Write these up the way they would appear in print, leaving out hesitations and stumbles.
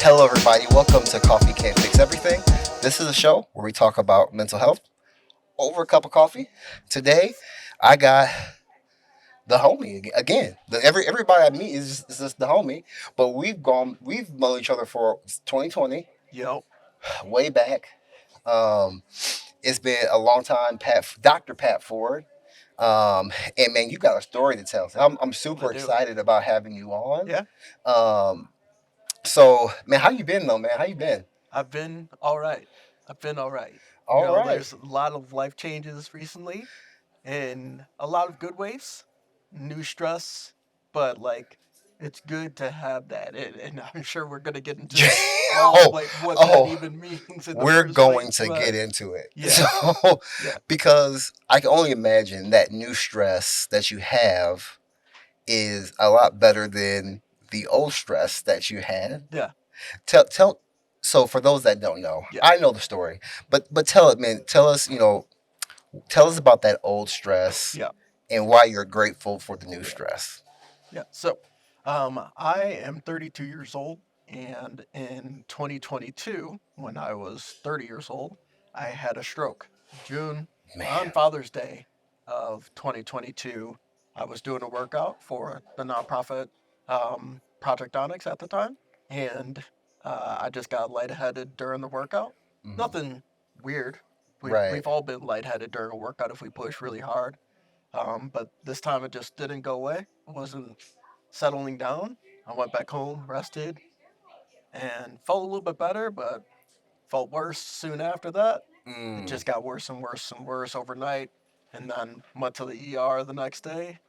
Hello, everybody. Welcome to Coffee Can't Fix Everything. This is a show where we talk about mental health over a cup of coffee. Today, I got the homie again. Everybody I meet is just the homie, but we've known each other for 2020, Yep. way back. Um, it's been a long time, Dr. Pat Ford. And man, you got a story to tell. So I'm I super do. excited about having you on. Yeah. Um, so man, how you been though, man? How you been? I've been all right. I've been all right. All right. There's a lot of life changes recently in a lot of good ways, new stress, but like it's good to have that. And I'm sure we're going to get into all oh, like what that oh, even means in the we're first going place. to But get into it. yeah, So, yeah, because I can only imagine that new stress that you have is a lot better than the old stress that you had. yeah, Tell. So for those that don't know, yeah, I know the story, but tell it, man. Tell us, tell us about that old stress yeah, and why you're grateful for the new yeah, stress. yeah. So I am 32 years old, and in 2022, when I was 30 years old, I had a stroke. June on Man. Father's Day of 2022, I was doing a workout for the nonprofit Project Onyx at the time, and I just got lightheaded during the workout. Mhm. Nothing weird. Right. We've all been lightheaded during a workout if we push really hard. But this time it just didn't go away. It wasn't settling down. I went back home, rested, and felt a little bit better, but felt worse soon after that. It Mm. just got worse and worse and worse overnight. And then went to the ER the next day.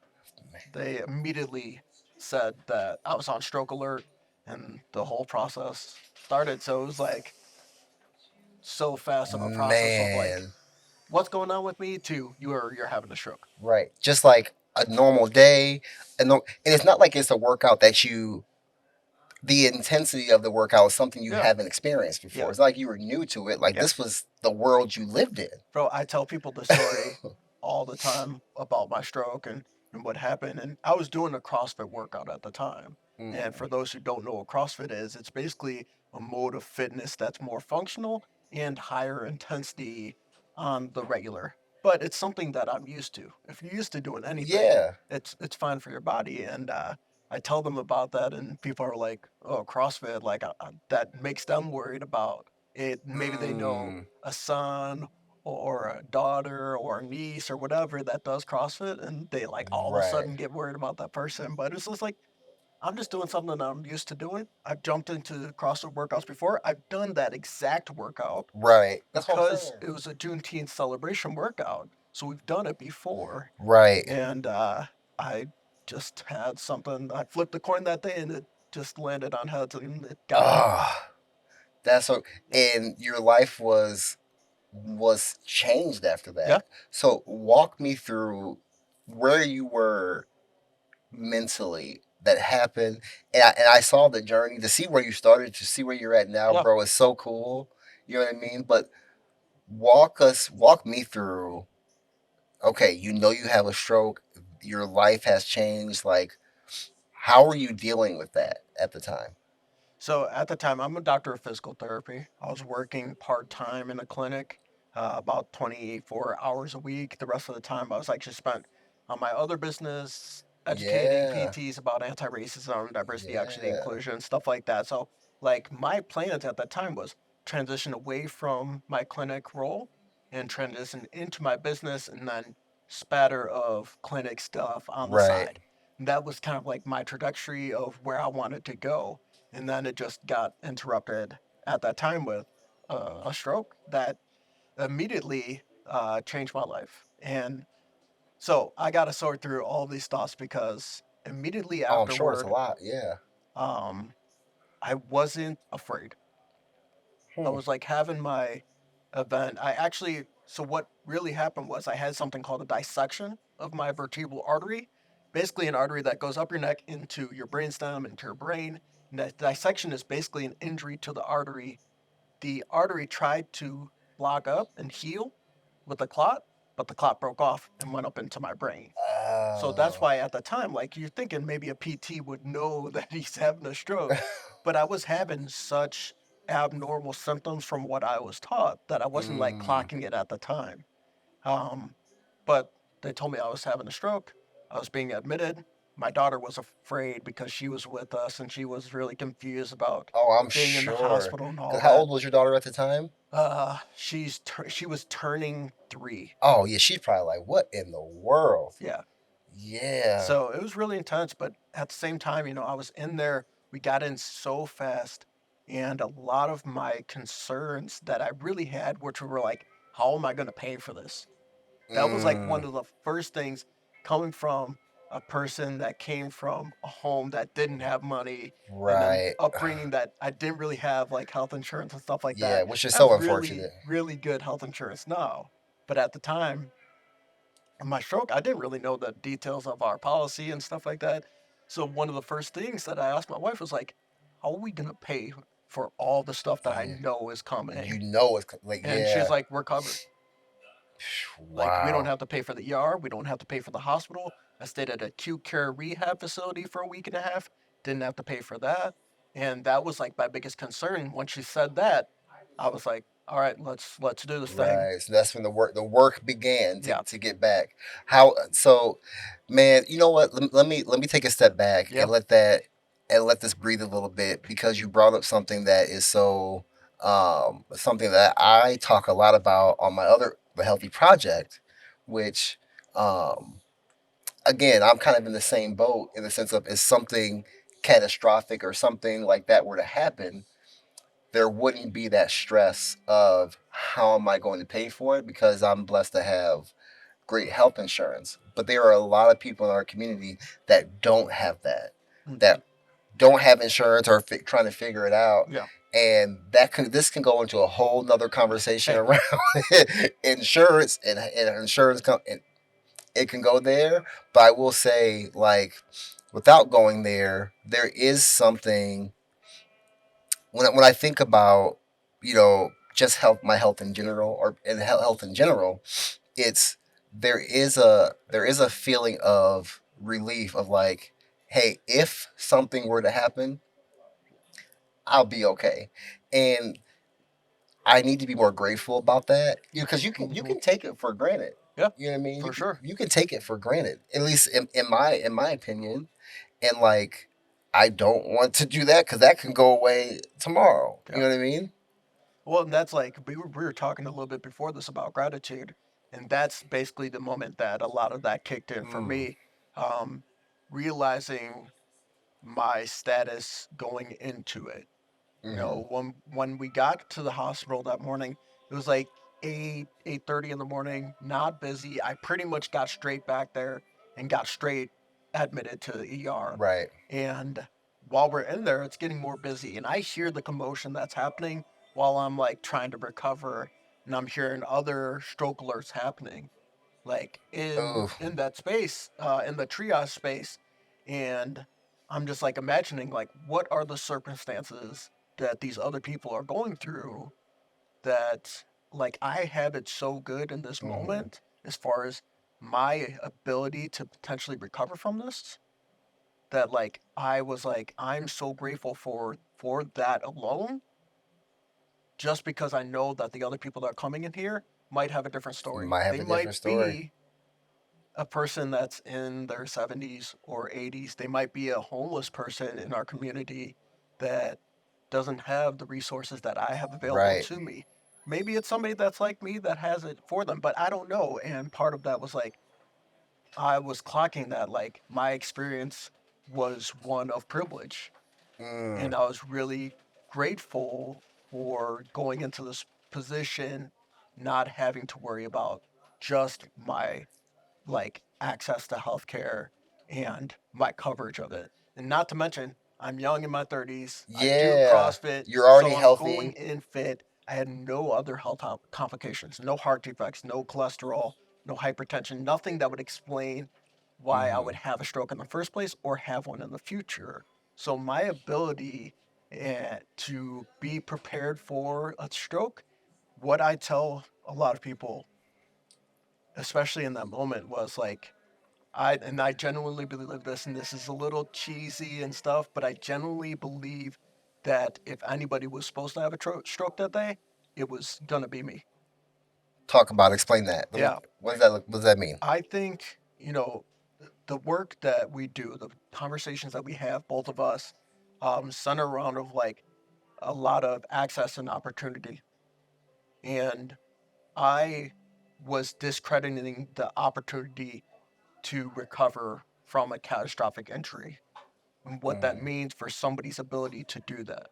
They immediately said that I was on stroke alert, and the whole process started. So it was like so fast of a process of like, Man. what's going on with me to you're having a stroke. Right. Just like a normal day. And it's not like it's a workout that the intensity of the workout is something you Yeah, haven't experienced before. yeah, It's not like you were new to it. Like yeah. this was the world you lived in. Bro, I tell people the story all the time about my stroke and what happened. And I was doing a CrossFit workout at the time. And Mm. for those who don't know what CrossFit is, it's basically a mode of fitness that's more functional and higher intensity on the regular. But it's something that I'm used to. If you're used to doing anything, Yeah. it's fine for your body. And I tell them about that, and people are like, "Oh, CrossFit, like that makes them worried about it." Maybe they know Mm. a son or a daughter or a niece or whatever that does CrossFit, and they like all of a Right. sudden get worried about that person. But it's just like I'm just doing something that I'm used to doing. I've jumped into CrossFit workouts before. I've done that exact workout Right. That's what I'm because saying. it was a Juneteenth celebration workout. So we've done it before, Right. and I just had something. I flipped the coin that day, and it just landed on heads, and it got me. Ah, that's so. Yeah, And your life was changed after yeah, that. So walk me through where you were mentally that happened, and I saw the journey to see where you started to see where you're at now, yeah. bro. Is so cool. You know what I mean? But walk me through. Okay, you know you have a stroke. Your life has changed. Like, how are you dealing with that at the time? So at the time, I'm a doctor of physical therapy. I was working part time in a clinic, about 24 hours a week. The rest of the time, I was actually spent on my other business, educating Yeah, PTs about anti racism, diversity, equity, yeah, inclusion, stuff like that. So, like, my plans at that time was transition away from my clinic role and transition into my business and then spatter of clinic stuff on the right. side. And that was kind of like my trajectory of where I wanted to go, and then it just got interrupted at that time with a stroke that immediately changed my life. And so I got to sort through all these thoughts because immediately Oh, I'm sure it's a afterward, lot. Yeah. um, I wasn't afraid. I Hmm. was like having my event. I actually, so what really happened was I had something called a dissection of my vertebral artery, basically an artery that goes up your neck into your brainstem, into your brain. And that dissection is basically an injury to the artery. The artery tried to block up and heal with a clot, but the clot broke off and went up into my brain. So that's Oh. why at the time, like you're thinking maybe a PT would know that he's having a stroke, but I was having such abnormal symptoms from what I was taught that I wasn't like Mm, clocking it at the time. Um, but they told me I was having a stroke. I was being admitted. My daughter was afraid because she was with us and she was really confused about oh, I'm being in the sure. hospital and all 'Cause how that. old was your daughter at the time? She was turning 3. Oh yeah, she's probably like, what in the world? Yeah. Yeah. So it was really intense, but at the same time, I was in there. We got in so fast, and a lot of my concerns that I really had, which were like, how am I going to pay for this? That was like Mm, one of the first things coming from a person that came from a home that didn't have money and then right. upbringing that I didn't really have like health insurance and stuff like Yeah, that. which is I have so really, unfortunate. really good health insurance now. But at the time, my stroke, I didn't really know the details of our policy and stuff like that. So one of the first things that I asked my wife was like, how are we gonna pay for all the stuff that I You, know is you coming? know it's like And she's yeah. like, we're covered. Like we don't Wow. have to pay for the ER, we don't have to pay for the hospital. I stayed at a acute care rehab facility for a week and a half, didn't have to pay for that. And that was like my biggest concern. When she said that, I was like, all right, let's do this thing. Right. So that's when the work began Yeah. to get back. How so, man, you know what? Let me take a step back Yep. and let this breathe a little bit because you brought up something that is so something that I talk a lot about on my other the Healthy Project, which um again, I'm kind of in the same boat in the sense of if something catastrophic or something like that were to happen, there wouldn't be that stress of how am I going to pay for it because I'm blessed to have great health insurance. But there are a lot of people in our community that don't have that, Hmm. that don't have insurance or trying to figure it out. Yeah. And this can go into a whole nother conversation around insurance and insurance and it can go there. But I will say, like, without going there, there is something when I think about just my health in general or in health in general, it's there is a feeling of relief of like, hey, if something were to happen, I'll be okay, and I need to be more grateful about that. Because you Hmm. can take it for granted. Yeah, You know what I mean? for sure. You can take it for granted, at least in my opinion, and like. I don't want to do that because that can go away tomorrow. You Yeah. know what I mean? Well, and that's like we were talking a little bit before this about gratitude, and that's basically the moment that a lot of that kicked in for Mm. me. Um, Realizing my status going into it. Hmm. When we got to the hospital that morning, it was like 8:30 in the morning, not busy. I pretty much got straight back there and got straight admitted to the ER. Right. And while we're in there, it's getting more busy, and I hear the commotion that's happening while I'm like trying to recover, and I'm hearing other stroke alerts happening, like Oh. in that space, in the triage space, and I'm just like imagining like what are the circumstances that these other people are going through that like I have it so good in this Hmm. moment as far as my ability to potentially recover from this that like I was like I'm so grateful for that alone just because I know that the other people that are coming in here might have a different story. Might have They a different might story. be a person that's in their 70s or 80s. They might be a homeless person in our community that doesn't have the resources that I have available Right. to me. Maybe it's somebody that's like me that has it for them, but I don't know. And part of that was like, I was clocking that, like, my experience was one of privilege. Mm. And I was really grateful for going into this position, not having to worry about just my like access to healthcare and my coverage of it. And not to mention, I'm young in my 30s. I do Yeah. CrossFit, You're so already I'm going healthy. in fit. I had no other health complications, no heart defects, no cholesterol, no hypertension, nothing that would explain why I Hmm. would have a stroke in the first place or have one in the future. So my ability to be prepared for a stroke, what I tell a lot of people, especially in that moment, was like, I genuinely believe this, and this is a little cheesy and stuff, but I genuinely believe that if anybody was supposed to have a stroke that day, it was gonna be me. Talk about, explain that. Yeah, What does that what does that mean? I think the work that we do, the conversations that we have, both of us, center around of like a lot of access and opportunity. And I was discrediting the opportunity to recover from a catastrophic injury and what that Mm, means for somebody's ability to do that.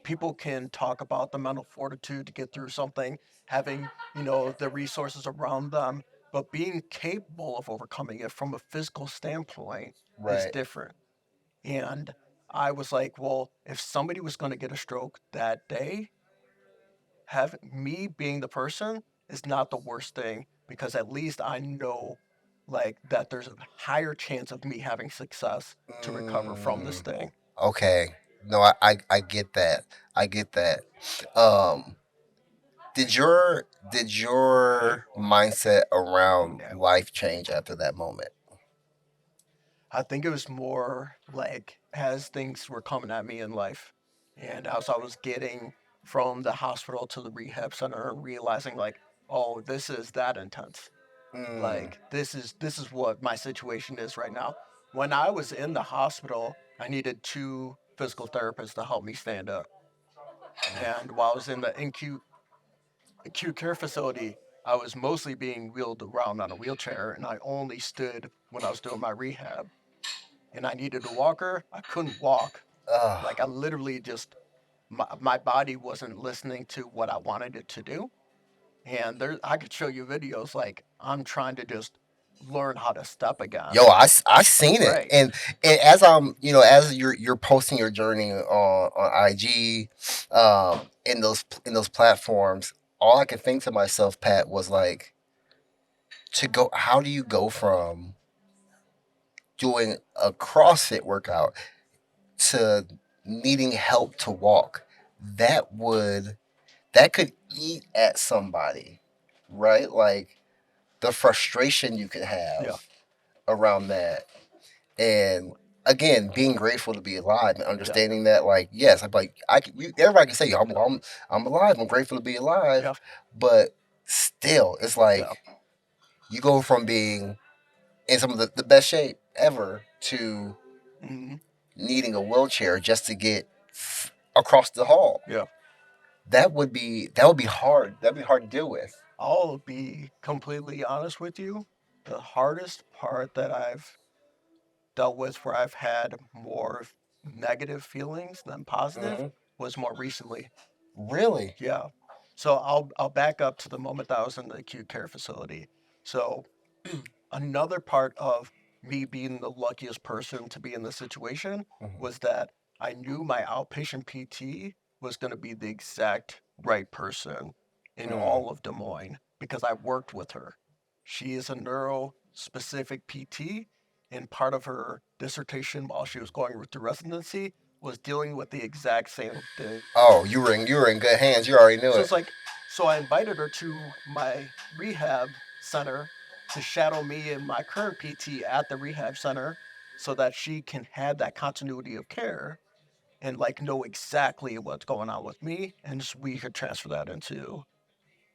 People can talk about the mental fortitude to get through something, having, the resources around them, but being capable of overcoming it from a physical standpoint is right. different. And I was like, well, if somebody was going to get a stroke that day, have me being the person is not the worst thing because at least I know like that there's a higher chance of me having success to recover from this Mm, thing. okay. No, I get that. I get that. Um, did your mindset around life change after that moment? I think it was more like as things were coming at me in life and as I was getting from the hospital to the rehab center and realizing like, oh, this is that intense. Mm, Like this is what my situation is right now. When I was in the hospital, I needed two physical therapists to help me stand up. And while I was in the acute care facility, I was mostly being wheeled around on a wheelchair and I only stood when I was doing my rehab. And I needed a walker. I couldn't walk. Like I ugh. literally just my body wasn't listening to what I wanted it to do. And there I could show you videos like I'm trying to just learn how to step again. Yo, I seen it, Right. and as I'm, as you're posting your journey on IG, in those platforms, all I could think to myself, Pat, was like, to go. How do you go from doing a CrossFit workout to needing help to walk? That would that could eat at somebody, right? Like the frustration you could Yeah. have around that. And again, being grateful to be alive and Yeah. understanding that, like, yes, I'm like, everybody can say, I'm alive, I'm grateful to be alive, Yeah. but still, it's like Yeah. you go from being in some of the best shape ever to Hmm. needing a wheelchair just to get across the hall. Yeah. That would be hard. That'd be hard to deal with. I'll be completely honest with you. The hardest part that I've dealt with where I've had more negative feelings than positive Hmm. was more recently. Really? Yeah. So I'll back up to the moment that I was in the acute care facility. So another part of me being the luckiest person to be in this situation Hmm. was that I knew my outpatient PT was going to be the exact right person in Mm. all of Des Moines because I worked with her. She is a neuro specific PT, and part of her dissertation while she was going through residency was dealing with the exact same thing. Oh, you were in good hands. You already knew So it. it's like, so I invited her to my rehab center to shadow me and my current PT at the rehab center so that she can have that continuity of care and like know exactly what's going on with me and we could transfer that into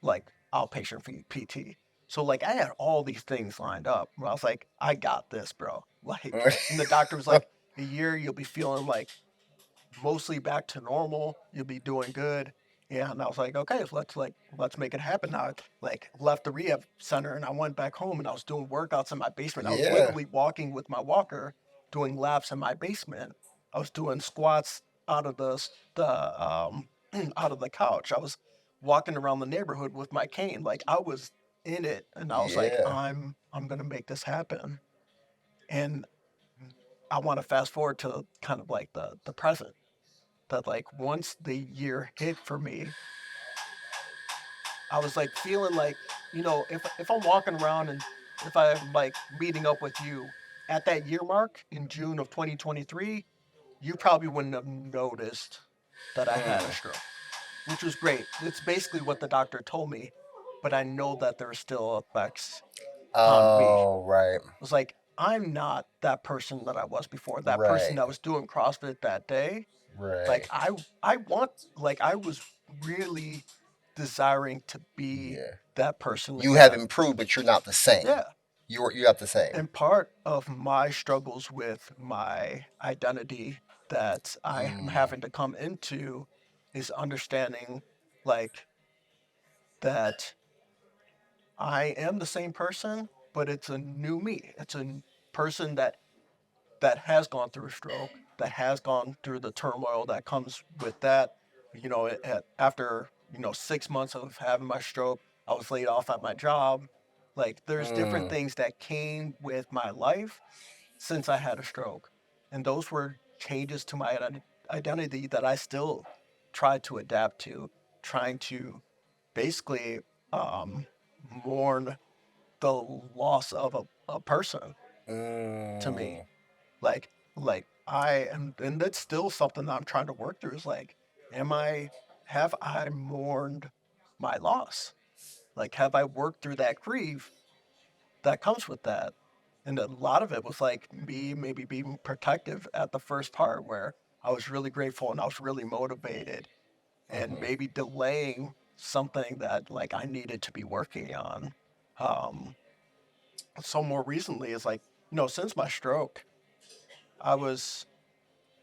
like outpatient PT. So like I had all these things lined up. I was like, I got this, bro. Like, and the doctor was like, a year you'll be feeling like mostly back to normal. You'll be doing good. Yeah, and I was like, okay, so let's make it happen. Now, I like left the rehab center and I went back home and I was doing workouts in my basement. I was Yeah. literally walking with my walker, doing laps in my basement. I was doing squats out of the out of the couch. I was walking around the neighborhood with my cane. Like I was in it, and I was like, Yeah. I'm gonna make this happen. And I want to fast forward to kind of like the present that like once the year hit for me, I was like feeling like, if I'm walking around and if I'm like meeting up with you at that year mark in June of 2023, you probably wouldn't have noticed that I had a Mm. stroke, which was great. It's basically what the doctor told me, but I know that there are still effects on me. It Oh, right. was like I'm not that person that I was before. That person Right. that was doing CrossFit that day. Right. Like I want like I was really desiring to be Yeah. that person You have again. improved, but you're not the same. Yeah. You're not the same. And part of my struggles with my identity that I am Mm, having to come into is understanding like that I am the same person, but it's a new me. It's a person that has gone through a stroke, that has gone through the turmoil that comes with that. After 6 months of having my stroke, I was laid off at my job. Like, there's different mm, things that came with my life since I had a stroke, and those were changes to my identity that I still try to adapt to, trying to basically um, mourn the loss of a person to me. mm, Like like I am, and that's still something that I'm trying to work through. Is like, am I have I mourned my loss? Like, have I worked through that grief that comes with that? And a lot of it was like me maybe being protective at the first part where I was really grateful and I was really motivated, and mhm, maybe delaying something that like I needed to be working on. Um, so more recently is like, since my stroke, I was,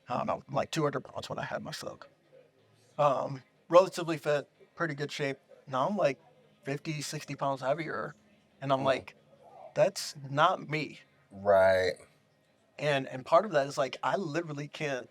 I don't know, like 200 pounds when I had my stroke. Relatively fit, pretty good shape. Now I'm like 50, 60 pounds heavier. And I'm mhm. like, that's not me. Right. And part of that is like, I literally can't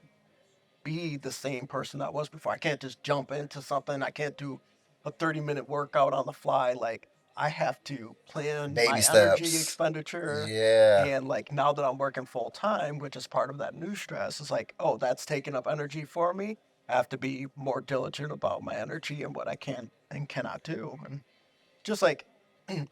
be the same person I was before. I can't just jump into something. I can't do a 30-minute workout on the fly. Like, I have to plan Baby my energy steps. expenditure. Yeah. And like, now that I'm working full time, which is part of that new stress, is like, oh, that's taking up energy for me. I have to be more diligent about my energy and what I can and cannot do. And just like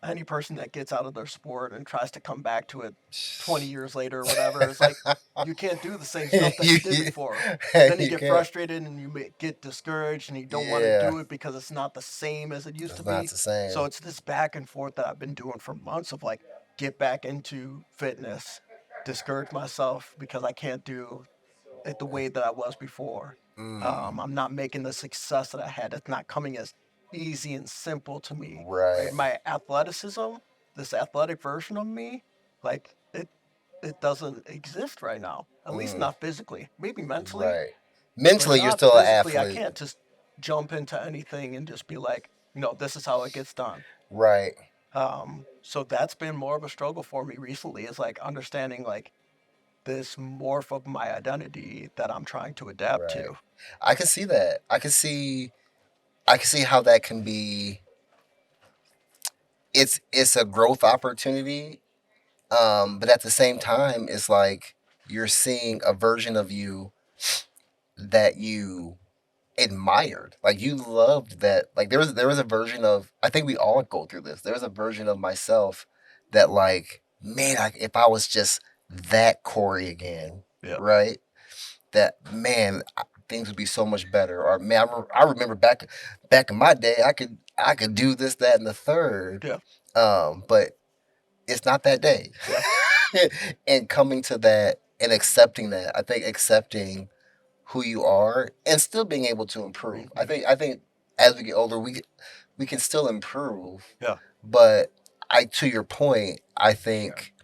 any person that gets out of their sport and tries to come back to it 20 years later or whatever, it's like you can't do the same stuff that you did you, before. Then you you get can't. frustrated and you get discouraged and you don't want to Yeah. do it because it's not the same as it used to It's not be. the So same. it's this back and forth that I've been doing for months of like, get back into fitness, discourage myself because I can't do it the way that I was before. Mm, I'm not making the success that I had. It's not coming as easy and simple to me. right. Right? My athleticism, this athletic version of me, like it doesn't exist right now. At least Mm, not physically. Maybe mentally, right. but Mentally, you're not still an physically. I athlete. can't just jump into anything and just be like, this is how it gets done. Right. So that's been more of a struggle for me recently. Is like understanding like this morph of my identity that I'm trying to adapt Right. to. I can see that. I can see how that can be. It's a growth opportunity, but at the same time, it's like you're seeing a version of you that you admired. Like you loved that. Like there was a version of. I think we all go through this. There was a version of myself that like, man, if I was just that Corey again, Yeah. right? That man, things would be so much better. Or man, I remember back in my day, I could do this, that, and the third. Yeah. But it's not that day. Yeah. And coming to that and accepting that, I think accepting who you are and still being able to improve. I Hmm. think I think as we get older, we can still improve. Yeah. But I to your point, I think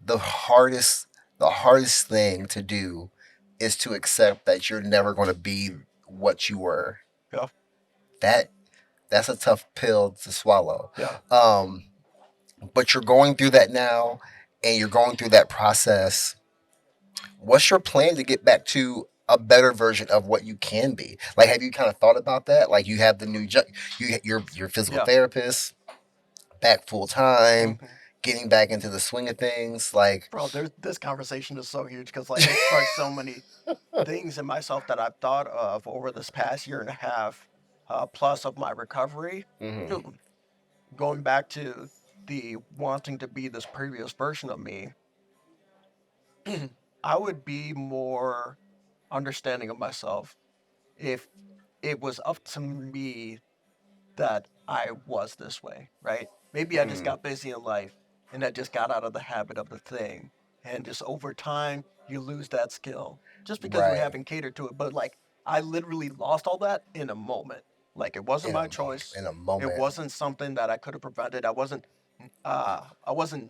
the hardest the hardest thing to do is to accept that you're never going to be what you were. Yeah. That that's a tough pill to swallow. Yeah. Um, but you're going through that now, and you're going through that process. What's your plan to get back to a better version of what you can be? Like, have you kind of thought about that? Like, you have the new job, your physical Yeah. therapist back full time, Hmm. getting back into the swing of things. Like, Bro, this conversation is so huge because like it sparks so many things in myself that I've thought of over this past year and a half, plus of my recovery. mm-hmm, Going back to the wanting to be this previous version of me, I would be more understanding of myself if it was up to me that I was this way, right? Maybe I just mm, got busy in life and I just got out of the habit of the thing. and just over time you lose that skill just because we Right. haven't catered to it. But like I literally lost all that in a moment. Like it wasn't my choice. In a It moment. wasn't something that I could have prevented. I wasn't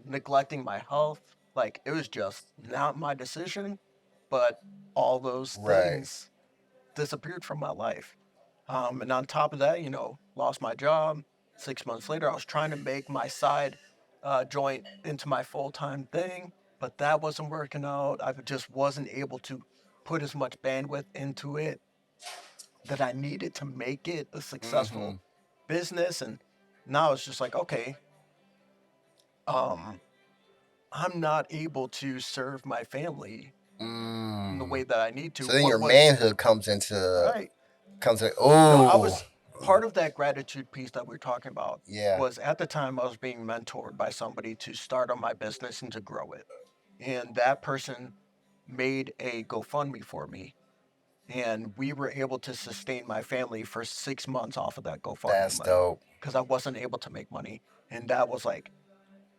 neglecting my health. Like it was just not my decision, but all those Right. things disappeared from my life. And on top of that, lost my job. 6 months later, I was trying to make my side joint into my full time thing, but that wasn't working out. I just wasn't able to put as much bandwidth into it that I needed to make it a Mm-hmm. successful business. And now it's just like, okay, um, I'm not able to serve my family in the Mm. way that I need to. So then What your was manhood right? comes in. I Oh, was part of that gratitude piece that we are talking about yeah. was at the time I was being mentored by somebody to start on my business and to grow it. And that person made a GoFundMe for me. And we were able to sustain my family for 6 months off of that GoFundMe That's money dope. because I wasn't able to make money. And that was like,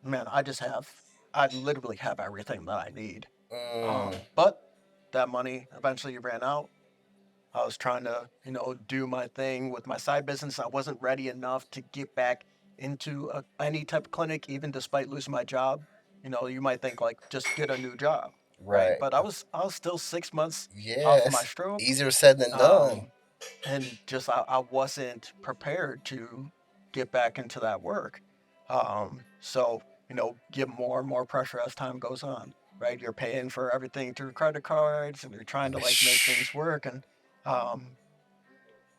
man, I literally have everything that I need. Mm. But that money eventually ran out. I was trying to, do my thing with my side business. I wasn't ready enough to get back into any type of clinic, even despite losing my job. You might think like just get a new job, right? Right. But I was still 6 months Yeah, off of my it's stroke, easier said than done. and just I wasn't prepared to get back into that work. So get more and more pressure as time goes on, right? You're paying for everything through credit cards, and you're trying to like make things work. And um,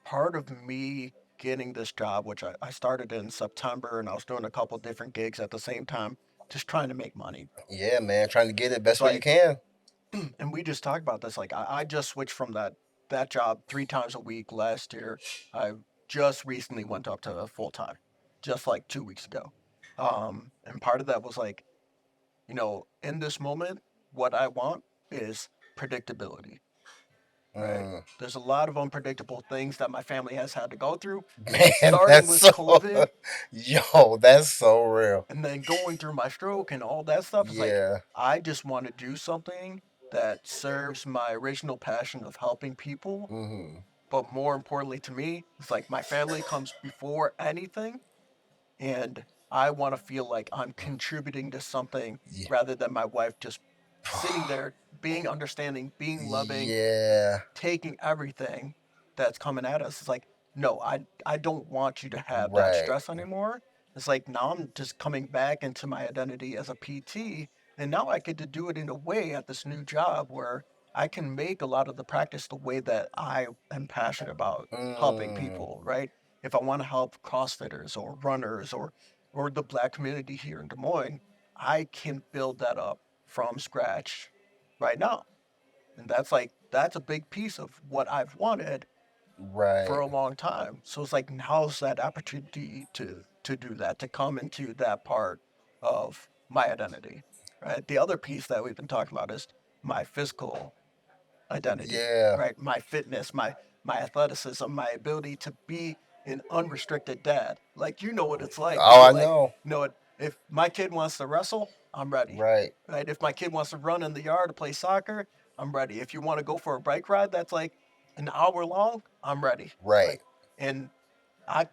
part of me getting this job, which I started in September, and I was doing a couple different gigs at the same time, just trying to make money. Yeah, man, trying to get it It's best way you like, can. and we just talked about this. Like, I just switched from that job 3 times a week last year. I just recently went up to full time, just like 2 weeks ago. And part of that was like, in this moment, what I want is predictability, right? Mm. There's a lot of unpredictable things that my family has had to go through, Man, starting that's with so. COVID Yo, that's so real. and then going through my stroke and all that stuff. Is like, Yeah. I just want to do something that serves my original passion of helping people. Mm-hmm. But more importantly to me, it's like my family comes before anything. And I want to feel like I'm contributing to something Yeah. rather than my wife just sitting there, being understanding, being loving, Yeah. taking everything that's coming at us. It's like, no, I don't want you to have that Right. stress anymore. It's like now I'm just coming back into my identity as a PT, and now I get to do it in a way at this new job where I can make a lot of the practice the way that I am passionate about helping Mm. people, right? If I want to help CrossFitters or runners or the black community here in Des Moines, I can build that up from scratch right now. And that's a big piece of what I've wanted for Right. a long time. So it's like now's that opportunity to do that, to come into that part of my identity. Right. The other piece that we've been talking about is my physical identity, Yeah. right? My fitness, my athleticism, my ability to be an unrestricted dad. Like you know what it's like to Oh, be I like, know. if my kid wants to wrestle, I'm ready. Right. Right? If my kid wants to run in the yard to play soccer, I'm ready. If you want to go for a bike ride that's like an hour long, I'm ready. Right. Like and I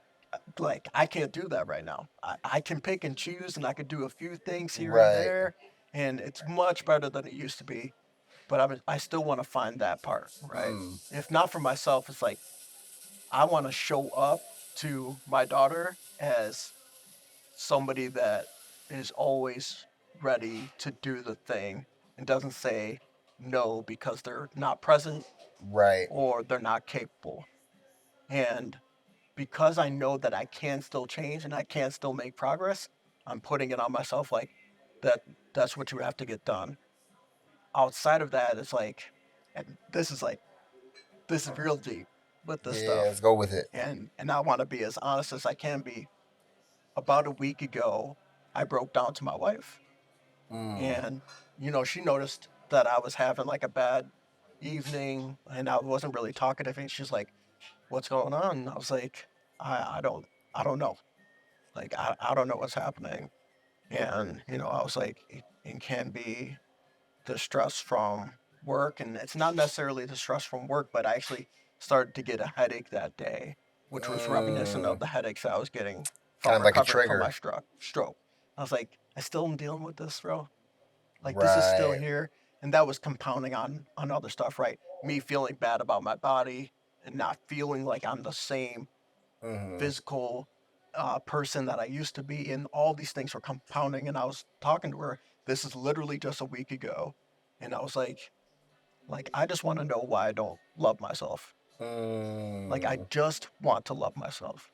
I can't do that right now. I can pick and choose and I can do a few things here and Right. there and it's much better than it used to be, but I still want to find that part, right? Mm. If not for myself, it's like I want to show up to my daughter as somebody that is always ready to do the thing and doesn't say no because they're not present Right. or they're not capable. And because I know that I can still change and I can still make progress, I'm putting it on myself like that that's what you have to get done. Outside of that, it's like, and this is real deep with this Yeah. stuff. Let's go with it. And I want to be as honest as I can be. About a week ago, I broke down to my wife, Mm. and she noticed that I was having like a bad evening, and I wasn't really talkative. And she's like, "What's going on?" And I was like, I don't know. Like I don't know what's happening." And I was like, it can be. the stress from work, and it's not necessarily the stress from work, but I actually started to get a headache that day, which was reminiscent Mm, of the headaches that I was getting kind from of like a recovering from my trigger. stroke. I was like, I still am dealing with this, bro. Like this is still Right. here, and that was compounding on other stuff, right? Me feeling bad about my body and not feeling like I'm the same Mm-hmm. physical person that I used to be, and all these things were compounding. And I was talking to her. This is literally just a week ago, and I was like I just want to know why I don't love myself. Like I Mm, just want to love myself,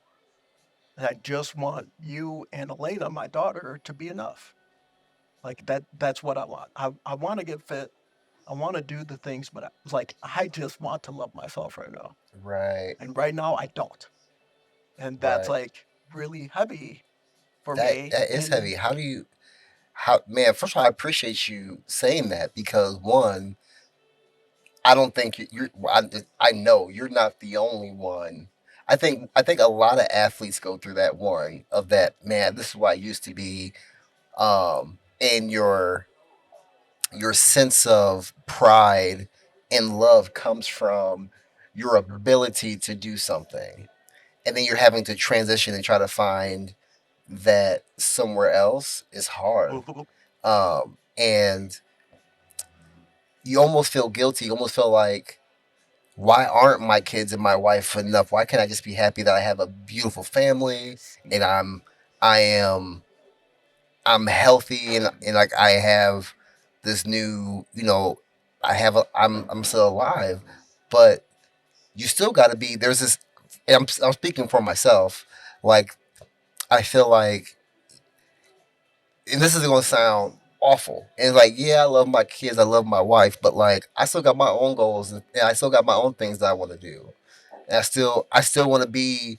and I just want you and Elena, my daughter, to be enough. Like that. That's what I want. I want to get fit. I want to do the things, but I just want to love myself right now. right. And right now I don't. And that's Right. like really heavy for That me. that is heavy. And How do you? How man? First of all, I appreciate you saying that because one, I don't think you're. I know you're not the only one. I think a lot of athletes go through that one of that man. This is what I used to be. And your sense of pride and love comes from your ability to do something, and then you're having to transition and try to find that somewhere else is hard. And you almost feel guilty. You almost feel like, why aren't my kids and my wife enough? Why can't I just be happy that I have a beautiful family and I am I'm healthy and like I have this new, I'm still alive, but you still got to be there's this. And I'm speaking for myself. Like I feel like, and this is going to sound awful. And like, yeah, I love my kids, I love my wife, but like, I still got my own goals and I still got my own things that I want to do. And I still want to be,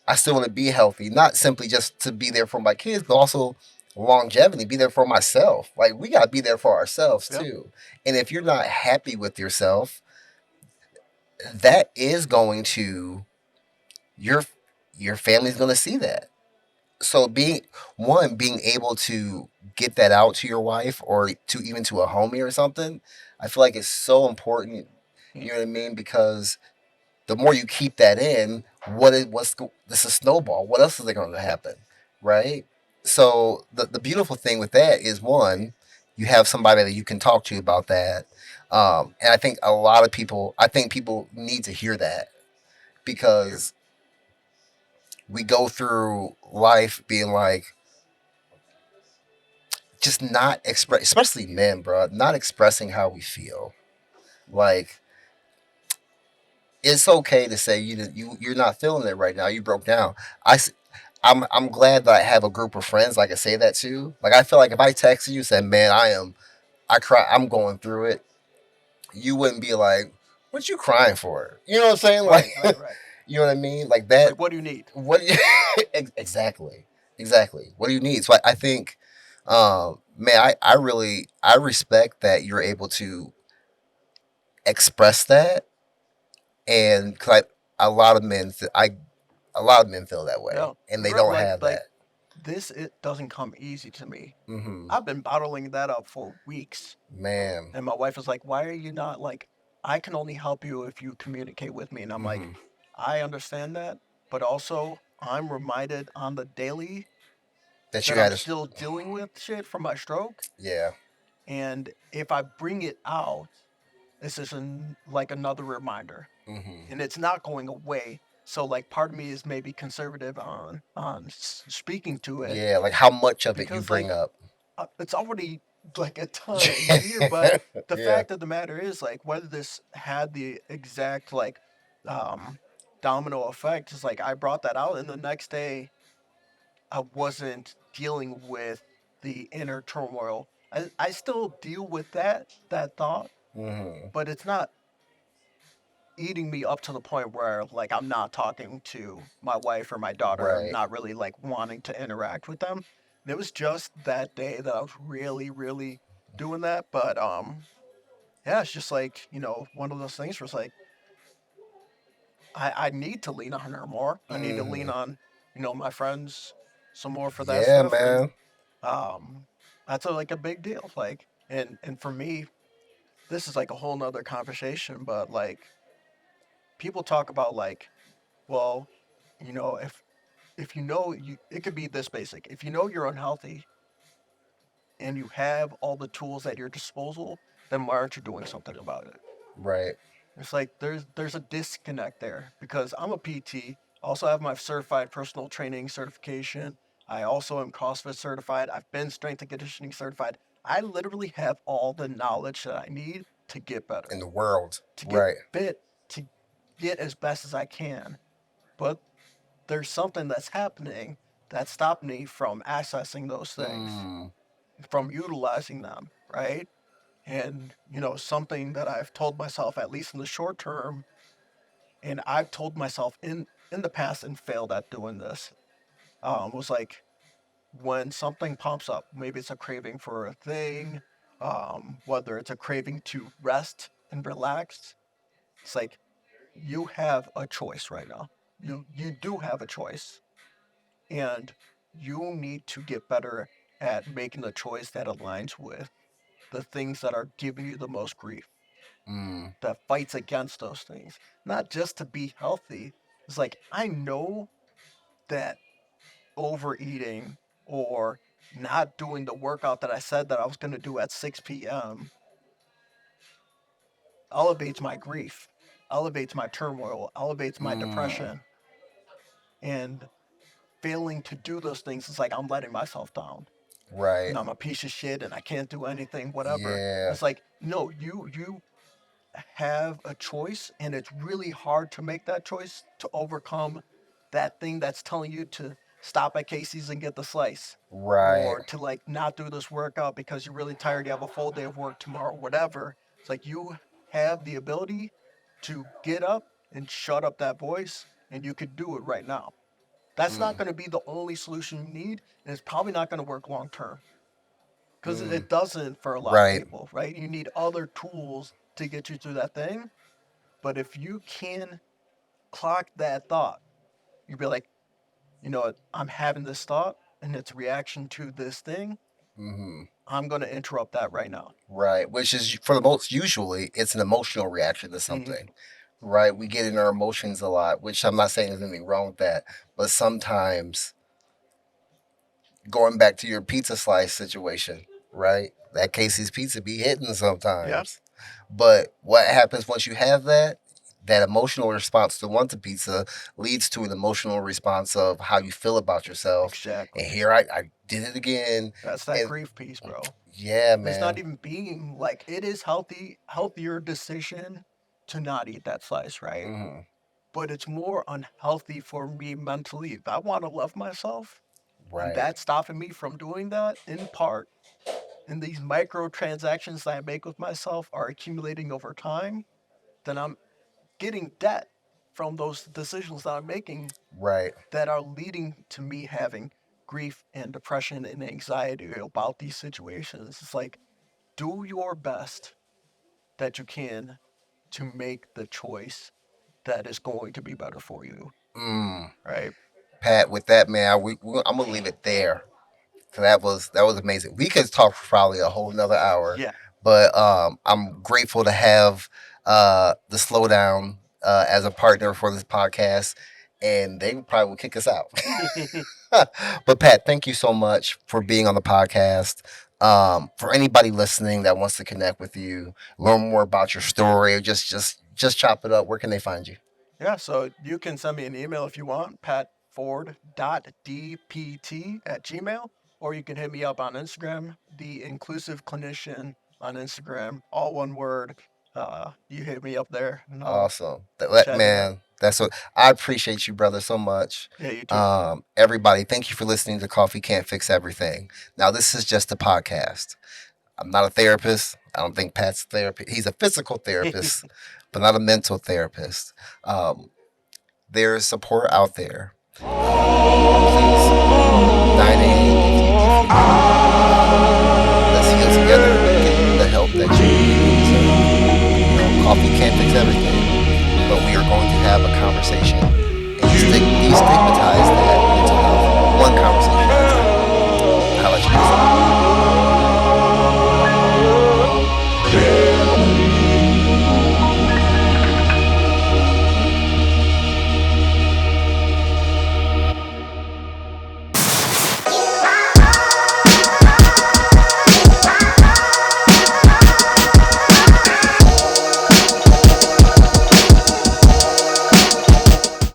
I still want to be healthy, not simply just to be there for my kids, but also longevity, be there for myself. Like we got to be there for ourselves yeah, too. And if you're not happy with yourself, that is going to your your family's going to see that. So being able to get that out to your wife or to even to a homie or something, I feel like it's so important. yeah, You know what I mean? Because the more you keep that in, this is snowball. What else is going to yeah, happen, right? So the beautiful thing with that is one, you have somebody that you can talk to about that, and I think people need to hear that sure. because we go through life being like, just not express, especially men, bro, not expressing how we feel. Like it's okay to say you're not feeling it right now. You broke down. I'm glad that I have a group of friends I can say that to. Like I feel like if I texted you and said, "Man, I cry. I'm going through it," you wouldn't be like, "What you crying for?" You know what I'm saying? Like, Right, right, right. you know what I mean? Like that. Like, what do you need? What? Exactly, exactly. What do you need? So I think, man, I respect that you're able to express that, and cause a lot of men, a lot of men feel that way, Yeah, and they bro. don't Like, have like that. this, it doesn't come easy to me. Mm-hmm. I've been bottling that up for weeks, Man. and my wife is like, "Why are you not like? I can only help you if you communicate with me." And I'm like, Mm-hmm. I understand that, but also I'm reminded on the daily That you that I'm had to. still dealing with shit from my stroke, Yeah. and if I bring it out, this is like another reminder, Mm-hmm. and it's not going away. So like part of me is maybe conservative on speaking to it Yeah. Like how much of it you because bring up. it's already like a ton in here. But the Yeah. fact of the matter is like whether this had the exact like um, domino effect is like I brought that out, and the next day I wasn't dealing with the inner turmoil. I still deal with that thought, Mm-hmm. but it's not eating me up to the point where like I'm not talking to my wife or my daughter. I'm Right. not really like wanting to interact with them. And it was just that day that I was really, really doing that. But yeah, it's just like, one of those things where it's like I need to lean on her more. I need to lean Mm-hmm. on, my friends some more for that Yeah, stuff. And man. that's like a big deal. Like And for me, this is like a whole nother conversation, but like people talk about like, well, you know, if you know you it could be this basic. If you know you're unhealthy and you have all the tools at your disposal, then why aren't you doing something about it? Right. It's like there's a disconnect there because I'm a PT. Also have my certified personal training certification. I also am CrossFit certified. I've been strength and conditioning certified. I literally have all the knowledge that I need to get In better, the world. to get Right. fit, to get as best as I can. But there's something that's happening that stopped me from accessing those things, Mm. from utilizing them, right? And, you know, something that I've told myself, at least in the short term, and I've told myself in the past and failed at doing this, was like when something pops up, maybe it's a craving for a thing, whether it's a craving to rest and relax, it's like you have a choice right now. You do have a choice, and you need to get better at making the choice that aligns with the things that are giving you the most grief, Mm. that fights against those things, not just to be healthy. It's like I know that overeating or not doing the workout that I said that I was going to do at 6 p.m. elevates my grief, elevates my turmoil, elevates my Mm. depression. And failing to do those things is like I'm letting myself down. Right. And I'm a piece of shit and I can't do anything, whatever. Yeah. It's like, no, you have a choice, and it's really hard to make that choice to overcome that thing that's telling you to stop at Casey's and get the slice, Right. or to like not do this workout because you're really tired, you have a full day of work tomorrow, whatever. It's like you have the ability to get up and shut up that voice, and you could do it right now. That's not Mm. going to be the only solution you need, and it's probably not going to work long term because Mm. it doesn't for a lot of Right. people, right? You need other tools to get you through that thing. But if you can clock that thought, you'd be like, you know what, I'm having this thought and it's a reaction to this thing. Mm-hmm. I'm going to interrupt that right now. Right. Which is, for the most, usually it's an emotional reaction to Mm-hmm. something. Right. We get in our emotions a lot, which I'm not saying there's anything wrong with that. But sometimes, going back to your pizza slice situation, right? That Casey's pizza be hitting Yeah, sometimes. But what happens once you have that? That emotional response to want the pizza leads to an emotional response of how you feel about yourself. And exactly. here I did it again. That's that And grief piece, bro. yeah, It's not man. even being like it is healthier decision to not eat that slice, right? Hmm. But it's more unhealthy for me mentally. If I want to love myself, and Right. that's stopping me from doing that in part, and these microtransactions that I make with myself are accumulating over time, then I'm getting debt from those decisions that I'm making Right. that are leading to me having grief and depression and anxiety about these situations. It's like, do your best that you can to make the choice that is going to be better for you, Mm. right? Pat, with that, man, I'm gonna leave it there. So that was amazing. We could talk for probably a whole another hour, Yeah. but I'm grateful to have the slowdown as a partner for this podcast, and they probably will kick us out. But Pat, thank you so much for being on the podcast. For anybody listening that wants to connect with you, learn more about your story, or just chop it up, where can they find you? Yeah, so you can send me an email if you want, patford.dpt@gmail, or you can hit me up on Instagram, the inclusive clinician on Instagram, all one word. You hit me up there and I'll Awesome. chat it up. Man, that's what I appreciate you, brother, so much. Yeah, you too. Everybody, thank you for listening to Coffee Can't Fix Everything. Now, this is just a podcast. I'm not a therapist. I don't think Pat's a therapist. He's a physical therapist, but not a mental therapist. Um, there is support out there. Please, 9 a.m. if you